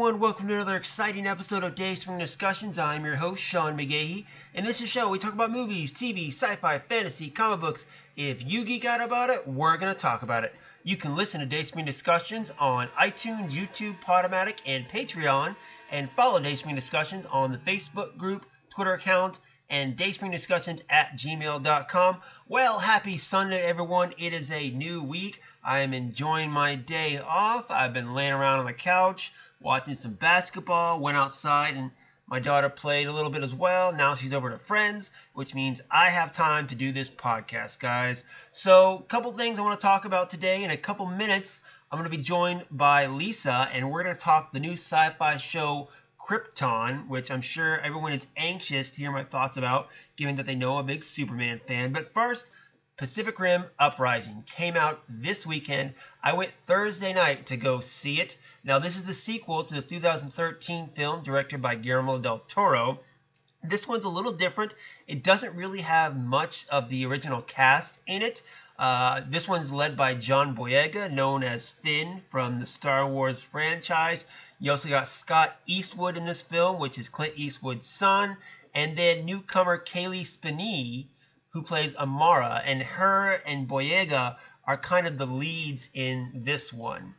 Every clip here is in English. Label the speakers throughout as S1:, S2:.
S1: everyone, welcome to another exciting episode of Dayspring Discussions. I'm your host, Sean McGahee, and this is a show where we talk about movies, TV, sci-fi, fantasy, comic books. If you geek out about it, we're going to talk about it. You can listen to Dayspring Discussions on iTunes, YouTube, Podomatic, and Patreon, and follow Dayspring Discussions on the Facebook group, Twitter account, and dayspringdiscussions@gmail.com. Well, happy Sunday, everyone. It is a new week. I am enjoying my day off. I've been laying around on the couch, watching some basketball, went outside, and my daughter played a little bit as well. Now she's over to friends, which means I have time to do this podcast, guys. So, a couple things I want to talk about today. In a couple minutes, I'm going to be joined by Lisa, and we're going to talk the new sci-fi show Krypton, which I'm sure everyone is anxious to hear my thoughts about, given that they know I'm a big Superman fan. But first, Pacific Rim Uprising came out this weekend. I went Thursday night to go see it. Now, this is the sequel to the 2013 film directed by Guillermo del Toro. This one's a little different. It doesn't really have much of the original cast in it. This one's led by John Boyega, known as Finn from the Star Wars franchise. You also got Scott Eastwood in this film, which is Clint Eastwood's son. And then newcomer Kaylee Spinney, who plays Amara. And her and Boyega are kind of the leads in this one.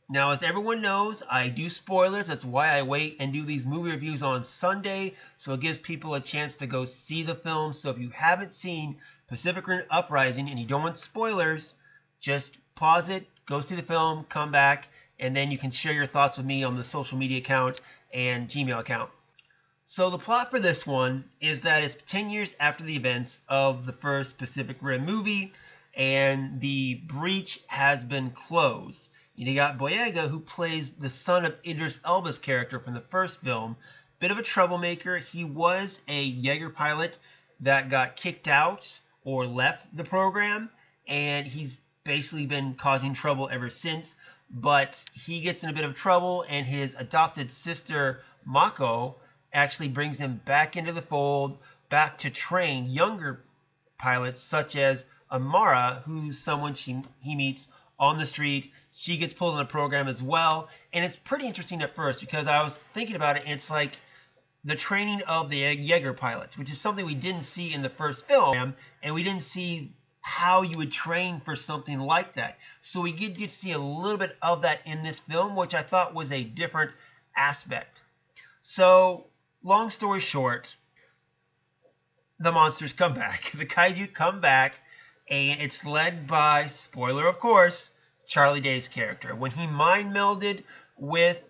S1: Now, as everyone knows, I do spoilers. That's why I wait and do these movie reviews on Sunday. So it gives people a chance to go see the film. So if you haven't seen Pacific Rim Uprising and you don't want spoilers, just pause it, go see the film, come back, and then you can share your thoughts with me on the social media account and Gmail account. So the plot for this one is that it's 10 years after the events of the first Pacific Rim movie, and the breach has been closed. You got Boyega, who plays the son of Idris Elba's character from the first film. Bit of a troublemaker. He was a Jaeger pilot that got kicked out or left the program, and he's basically been causing trouble ever since. But he gets in a bit of trouble, and his adopted sister, Mako, actually brings him back into the fold, back to train younger pilots, such as Amara, who's someone he meets on the street. She gets pulled in the program as well. And it's pretty interesting at first, because I was thinking about it, and it's like the training of the Jaeger pilots, which is something we didn't see in the first film, and we didn't see how you would train for something like that. So we get to see a little bit of that in this film, which I thought was a different aspect. So, long story short, the monsters come back. The kaiju come back, and it's led by, spoiler of course, Charlie Day's character. When he mind melded with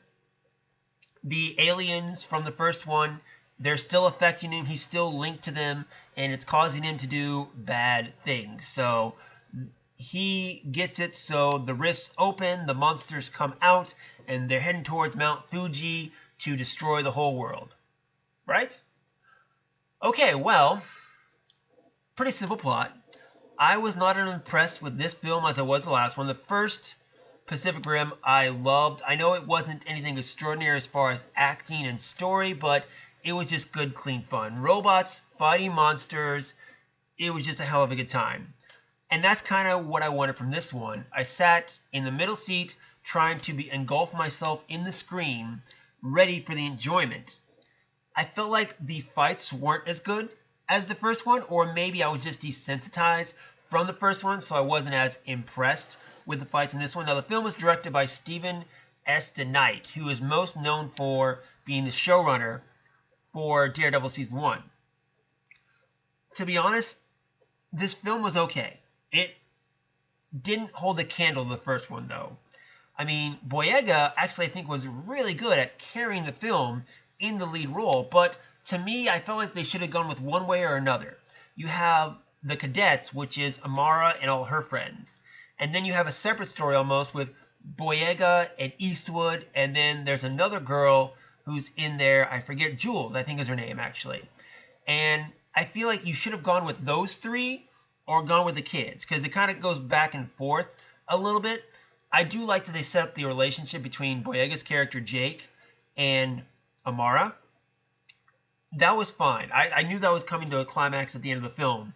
S1: the aliens from the first one, they're still affecting him. He's still linked to them, and it's causing him to do bad things. So he gets it. So the rifts open, the monsters come out, and they're heading towards Mount Fuji to destroy the whole world. Right? Okay, well, pretty simple plot. I was not as impressed with this film as I was the last one. The first Pacific Rim I loved. I know it wasn't anything extraordinary as far as acting and story, but it was just good, clean fun. Robots fighting monsters. It was just a hell of a good time. And that's kind of what I wanted from this one. I sat in the middle seat trying to engulf myself in the screen, ready for the enjoyment. I felt like the fights weren't as good as the first one, or maybe I was just desensitized from the first one, so I wasn't as impressed with the fights in this one. Now, the film was directed by Stephen S. DeKnight, who is most known for being the showrunner for Daredevil Season 1. To be honest, this film was okay. It didn't hold a candle to the first one, though. I mean, Boyega actually, I think, was really good at carrying the film in the lead role, but to me, I felt like they should have gone with one way or another. You have the cadets, which is Amara and all her friends, and then you have a separate story almost with Boyega and Eastwood, and then there's another girl who's in there. I forget, Jules, I think is her name, actually. And I feel like you should have gone with those three or gone with the kids, because it kind of goes back and forth a little bit. I do like that they set up the relationship between Boyega's character, Jake, and Amara. That was fine. I knew that was coming to a climax at the end of the film.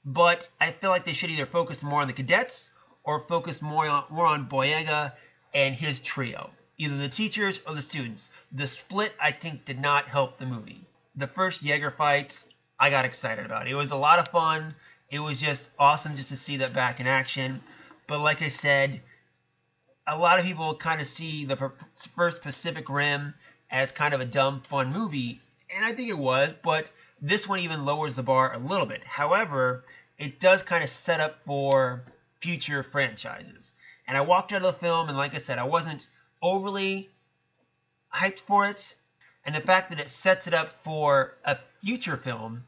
S1: But I feel like they should either focus more on the cadets or focus more on Boyega and his trio. either the teachers or the students. The split, I think, did not help the movie. The first Jaeger fights, I got excited about. It was a lot of fun. It was just awesome just to see that back in action. But like I said, a lot of people kind of see the first Pacific Rim as kind of a dumb, fun movie. And I think it was, but this one even lowers the bar a little bit. However, it does kind of set up for future franchises. And I walked out of the film, and like I said, I wasn't overly hyped for it. And the fact that it sets it up for a future film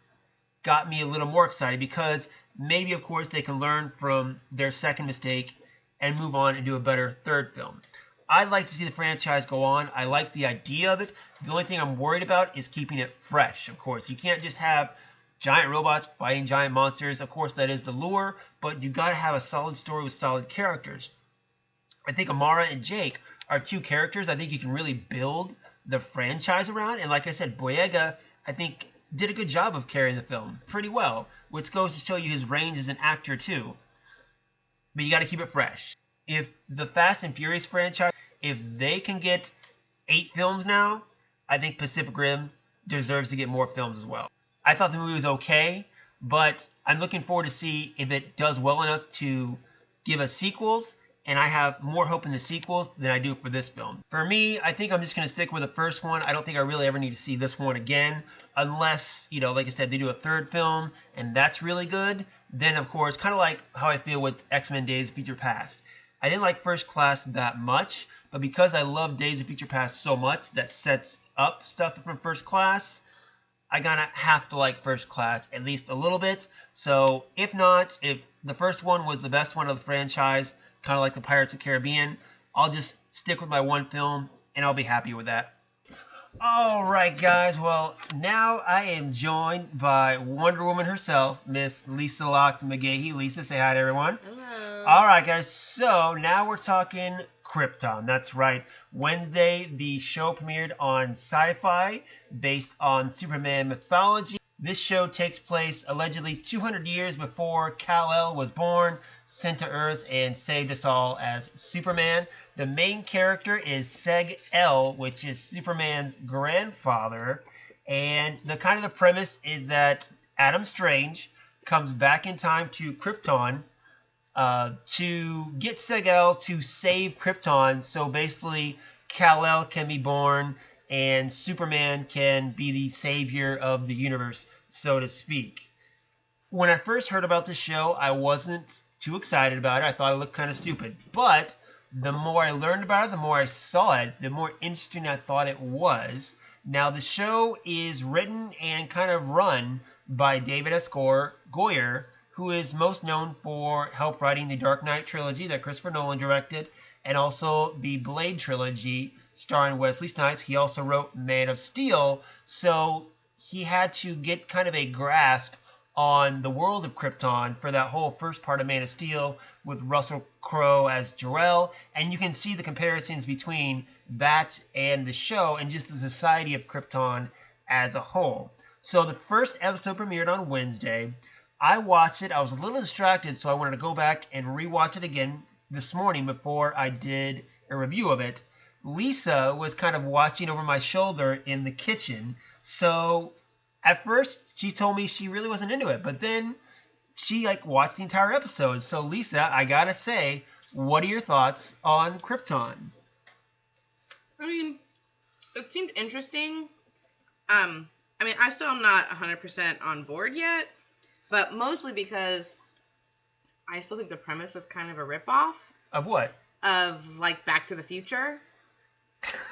S1: got me a little more excited, because maybe, of course, they can learn from their second mistake and move on and do a better third film. I'd like to see the franchise go on. I like the idea of it. The only thing I'm worried about is keeping it fresh, of course. You can't just have giant robots fighting giant monsters. Of course, that is the lure, but you got to have a solid story with solid characters. I think Amara and Jake are two characters I think you can really build the franchise around. And like I said, Boyega, I think, did a good job of carrying the film pretty well, which goes to show you his range as an actor too. But you got to keep it fresh. If the Fast and Furious franchise, if they can get 8 films now, I think Pacific Rim deserves to get more films as well. I thought the movie was okay, but I'm looking forward to see if it does well enough to give us sequels, and I have more hope in the sequels than I do for this film. For me, I think I'm just going to stick with the first one. I don't think I really ever need to see this one again, unless, you know, like I said, they do a third film, and that's really good. Then, of course, kind of like how I feel with X-Men Days of Future Past. I didn't like First Class that much, but because I love Days of Future Past so much that sets up stuff from First Class, I gotta have to like First Class at least a little bit. So if not, if the first one was the best one of the franchise, kind of like the Pirates of the Caribbean, I'll just stick with my one film and I'll be happy with that. Alright guys, well now I am joined by Wonder Woman herself, Miss Lisa Locke McGahee. Lisa, say hi to everyone.
S2: Hello.
S1: Alright guys, so now we're talking Krypton. That's right. Wednesday, the show premiered on SyFy based on Superman mythology. This show takes place allegedly 200 years before Kal-El was born, sent to Earth, and saved us all as Superman. The main character is Seg-El, which is Superman's grandfather. And the premise is that Adam Strange comes back in time to Krypton to get Seg-El to save Krypton. So basically, Kal-El can be born and Superman can be the savior of the universe, so to speak. When I first heard about the show, I wasn't too excited about it. I thought it looked kind of stupid. But the more I learned about it, the more I saw it, the more interesting I thought it was. Now, the show is written and kind of run by David S. Goyer, who is most known for help writing the Dark Knight trilogy that Christopher Nolan directed, and also the Blade trilogy starring Wesley Snipes. He also wrote Man of Steel, so he had to get kind of a grasp on the world of Krypton for that whole first part of Man of Steel with Russell Crowe as Jor-El, and you can see the comparisons between that and the show and just the society of Krypton as a whole. So the first episode premiered on Wednesday. I watched it. I was a little distracted, so I wanted to go back and rewatch it again this morning before I did a review of it. Lisa was kind of watching over my shoulder in the kitchen, so at first she told me she really wasn't into it, but then she watched the entire episode. So Lisa, I gotta say, what are your thoughts on Krypton?
S2: I mean, it seemed interesting. I still am not 100% on board yet, but mostly because I still think the premise is kind of a ripoff.
S1: Of what?
S2: Of, Back to the Future.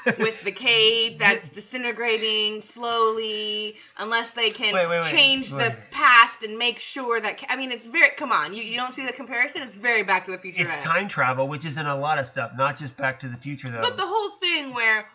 S2: With the cave that's disintegrating slowly, unless they can change the past and make sure that... it's very... Come on, you don't see the comparison? It's very Back to the Future.
S1: It's time travel, which is in a lot of stuff, not just Back to the Future, though.
S2: But the whole thing where,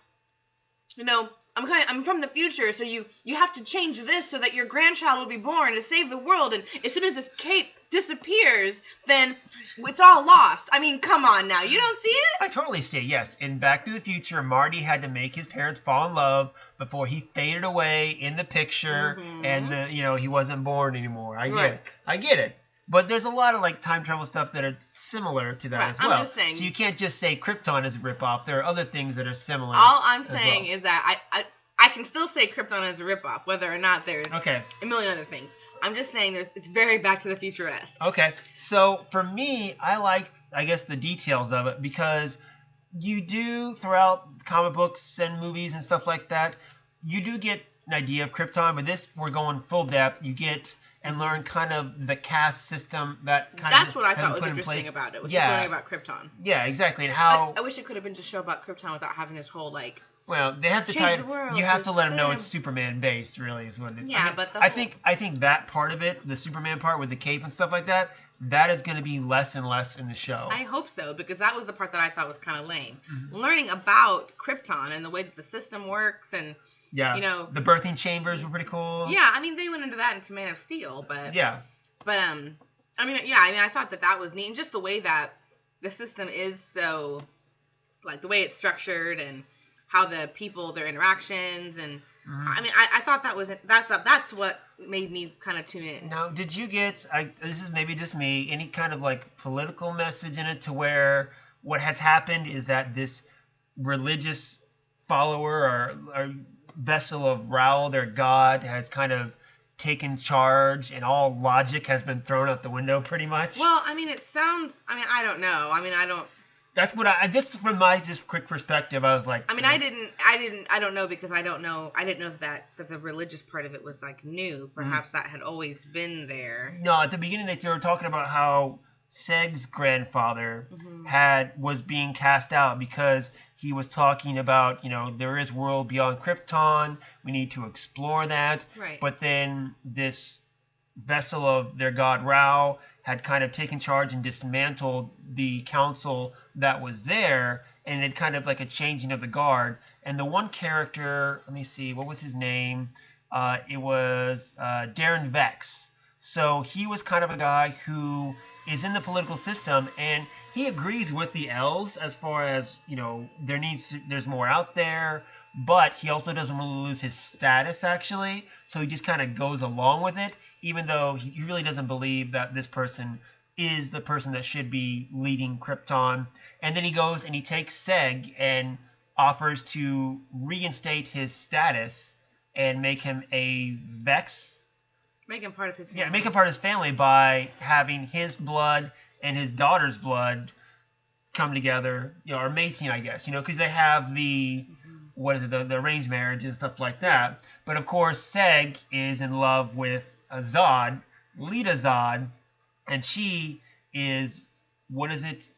S2: I'm from the future, so you have to change this so that your grandchild will be born to save the world, and as soon as this cape disappears, then it's all lost. Come on now. You don't see it?
S1: I totally see it, yes. In Back to the Future, Marty had to make his parents fall in love before he faded away in the picture, and, he wasn't born anymore. I get it. But there's a lot of like time travel stuff that are similar to that as well.
S2: I'm just saying.
S1: So you can't just say Krypton is a ripoff. There are other things that are similar.
S2: All I'm saying is that I can still say Krypton is a ripoff, whether or not there's a million other things. I'm just saying it's very Back to the Future-esque.
S1: Okay. So for me, I liked, I guess, the details of it because you do, throughout comic books and movies and stuff like that, you do get an idea of Krypton, but this, we're going full depth. You get and learn kind of the caste system that kind
S2: That's what I thought was interesting about it, was just learning about Krypton.
S1: Yeah, exactly. And how...
S2: I wish it could have been just a show about Krypton without having this whole, like...
S1: Well, they have to try. You have to let them know it's Superman based, really, is what it is. Yeah, but I think that part of it, the Superman part with the cape and stuff like that, that is going to be less and less in the show.
S2: I hope so, because that was the part that I thought was kind of lame. Mm-hmm. Learning about Krypton and the way that the system works, and you know,
S1: the birthing chambers were pretty cool.
S2: Yeah, I mean, they went into that into Man of Steel, but I thought that was neat, and just the way that the system is so, like the way it's structured and how the people, their interactions, and I mean, I thought that's what made me kind of tune in.
S1: Now, did you get, this is maybe just me, any kind of like political message in it to where what has happened is that this religious follower or vessel of Ra, their god, has kind of taken charge and all logic has been thrown out the window pretty much?
S2: Well, I mean, it sounds, I don't know. I mean, I don't...
S1: That's what just from my just quick perspective, I was like.
S2: I mean, I don't know because I didn't know if that the religious part of it was like new. Perhaps that had always been there.
S1: No, at the beginning they were talking about how Seg's grandfather was being cast out because he was talking about, there is world beyond Krypton. We need to explore that.
S2: Right.
S1: But then this vessel of their god Ra had kind of taken charge and dismantled the council that was there, and it kind of like a changing of the guard. And the one character, let me see, what was his name? It was Darren Vex. So he was kind of a guy who is in the political system, and he agrees with the L's as far as, there's more out there, but he also doesn't really lose his status, actually. So he just kind of goes along with it, even though he really doesn't believe that this person is the person that should be leading Krypton. And then he goes and he takes Seg and offers to reinstate his status and make him a Vex.
S2: Make him part of his family.
S1: Yeah, make him part of his family by having his blood and his daughter's blood come together, or mating, I guess, because they have the, the arranged marriage and stuff like that. But of course, Seg is in love with a Zod, Lita Zod, and she is,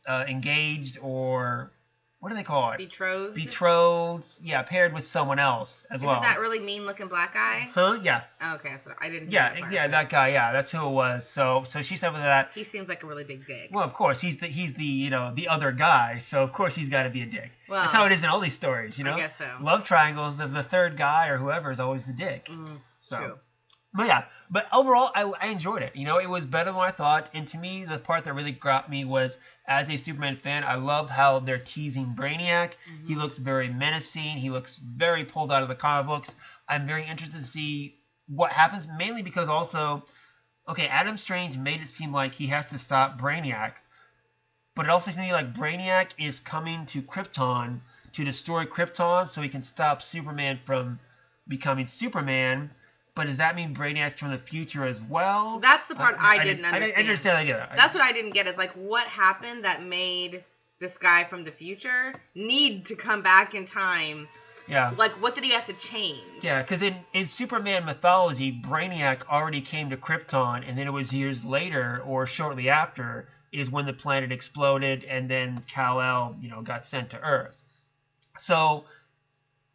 S1: engaged, or what do they call it?
S2: Betrothed.
S1: Betrothed, yeah, paired with someone else as well.
S2: Isn't that really mean-looking black guy?
S1: Huh? Yeah.
S2: Oh, okay, so I didn't.
S1: That guy. Yeah, that's who it was. So she said with that.
S2: He seems like a really big dick.
S1: Well, of course, he's the other guy. So of course he's got to be a dick. Well, that's how it is in all these stories, I
S2: guess so.
S1: Love triangles. The third guy or whoever is always the dick.
S2: True.
S1: But overall, I enjoyed it. It was better than I thought. And to me, the part that really got me was, as a Superman fan, I love how they're teasing Brainiac. He looks very menacing. He looks very pulled out of the comic books. I'm very interested to see what happens, mainly because also, Adam Strange made it seem like he has to stop Brainiac. But it also seems like Brainiac is coming to Krypton to destroy Krypton so he can stop Superman from becoming Superman. But does that mean Brainiac's from the future as well?
S2: That's the part I didn't understand.
S1: I understand the idea.
S2: That's what I didn't get, is like what happened that made this guy from the future need to come back in time.
S1: Yeah.
S2: Like, what did he have to change?
S1: Yeah, because in Superman mythology, Brainiac already came to Krypton, and then it was years later, or shortly after, is when the planet exploded, and then Kal-El, got sent to Earth. So...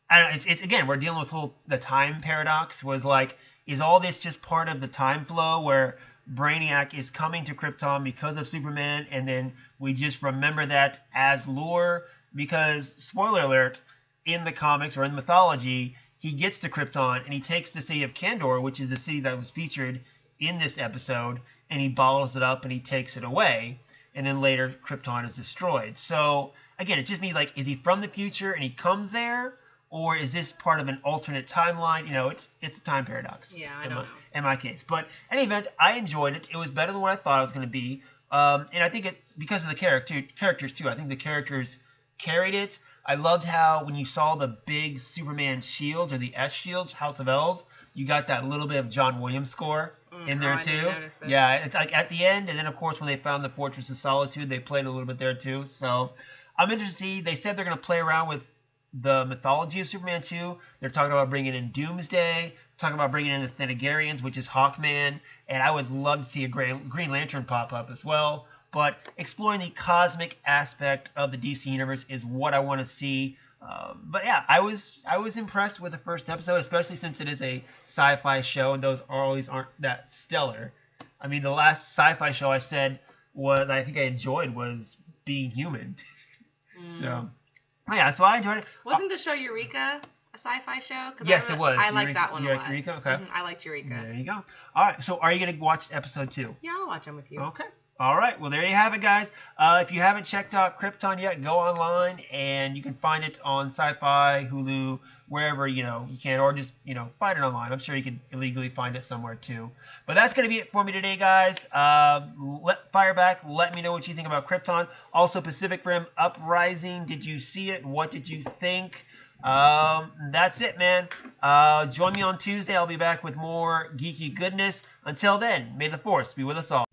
S1: it's again, we're dealing with the time paradox. Was like, is all this just part of the time flow where Brainiac is coming to Krypton because of Superman, and then we just remember that as lore? Because, spoiler alert, in the comics or in mythology, he gets to Krypton and he takes the city of Kandor, which is the city that was featured in this episode, and he bottles it up and he takes it away, and then later Krypton is destroyed. So again, it just means like, is he from the future and he comes there? or is this part of an alternate timeline? You know, it's a time paradox.
S2: Yeah, I don't know.
S1: In my case. But in any event, I enjoyed it. It was better than what I thought it was going to be. And I think it's because of the characters, too. I think the characters carried it. I loved how when you saw the big Superman shields, or the S shields, House of L's, you got that little bit of John Williams score in there, too. I didn't notice it. Yeah, it's like at the end, and then, of course, when they found the Fortress of Solitude, they played a little bit there, too. So I'm interested to see. They said they're going to play around with the mythology of Superman 2. They're talking about bringing in Doomsday, talking about bringing in the Thanagarians, which is Hawkman, and I would love to see a Green Lantern pop up as well. But exploring the cosmic aspect of the DC universe is what I want to see. But yeah, I was impressed with the first episode, especially since it is a sci-fi show, and those always aren't that stellar. I mean, the last sci-fi show I said what I think I enjoyed was Being Human. So. Oh, yeah, so I enjoyed it.
S2: Wasn't the show Eureka a sci-fi show?
S1: Yes, it was.
S2: I liked that one a lot.
S1: Eureka? Okay.
S2: I liked Eureka.
S1: There you go. All right, so are you going to watch episode 2?
S2: Yeah, I'll watch them with you.
S1: Okay. All right, well, there you have it, guys. If you haven't checked out Krypton yet, go online, and you can find it on SyFy, Hulu, wherever, you can, or just, find it online. I'm sure you can illegally find it somewhere, too. But that's going to be it for me today, guys. Fire back. Let me know what you think about Krypton. Also, Pacific Rim Uprising. Did you see it? What did you think? That's it, man. Join me on Tuesday. I'll be back with more geeky goodness. Until then, may the Force be with us all.